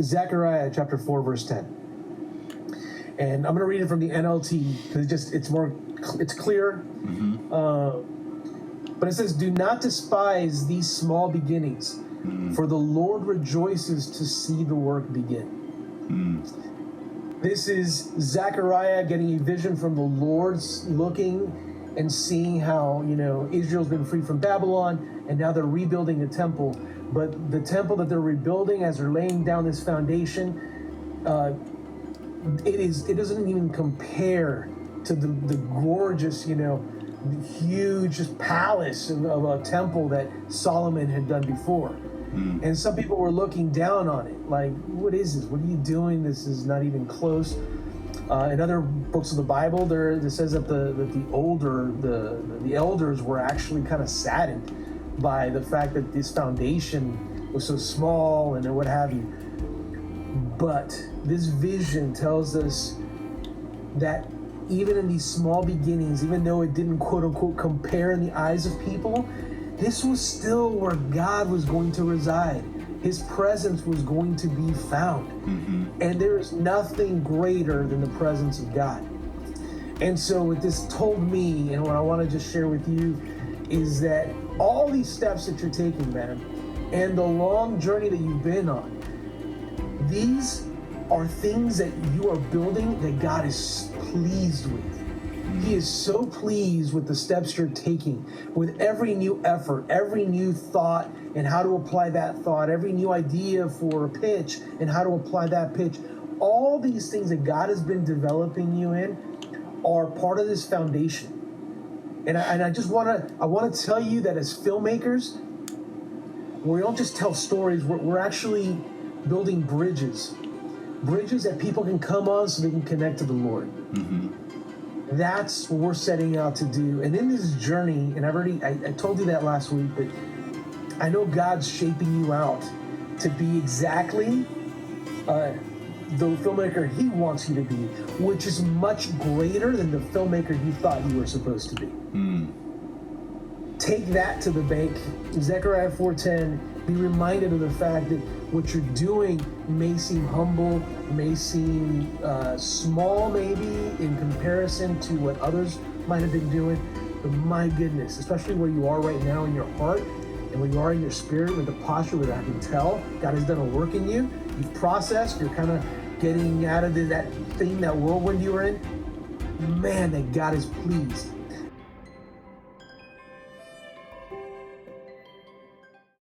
Zechariah chapter 4, verse 10. And I'm going to read it from the NLT because it's clear. But it says, "Do not despise these small beginnings, for the Lord rejoices to see the work begin." This is Zechariah getting a vision from the Lord, looking and seeing how, Israel's been freed from Babylon, and now they're rebuilding the temple. But the temple that they're rebuilding, as they're laying down this foundation, it doesn't even compare to the gorgeous, huge palace of a temple that Solomon had done before. And some people were looking down on it, like, what is this? What are you doing? This is not even close. In other books of the Bible, it says that the elders were actually kind of saddened by the fact that this foundation was so small and what have you. But this vision tells us that even in these small beginnings, even though it didn't quote unquote compare in the eyes of people, this was still where God was going to reside. His presence was going to be found. And there is nothing greater than the presence of God. And so what this told me, and what I want to just share with you, is that all these steps that you're taking, man, and the long journey that you've been on, these are things that you are building that God is pleased with. He is so pleased with the steps you're taking, with every new effort, every new thought, and how to apply that thought, every new idea for a pitch, and how to apply that pitch. All these things that God has been developing you in are part of this foundation. And I want to tell you that as filmmakers, we don't just tell stories. We're actually building bridges that people can come on so they can connect to the Lord. That's what we're setting out to do. And in this journey, and I told you that last week, but I know God's shaping you out to be exactly the filmmaker He wants you to be, which is much greater than the filmmaker you thought you were supposed to be. Take that to the bank. Zechariah 4:10, be reminded of the fact that what you're doing may seem humble, may seem small maybe in comparison to what others might have been doing, but my goodness, especially where you are right now in your heart and where you are in your spirit with the posture that I can tell God has done a work in you. You've processed, you're kind of getting out of that whirlwind you were in. Man, that God is pleased.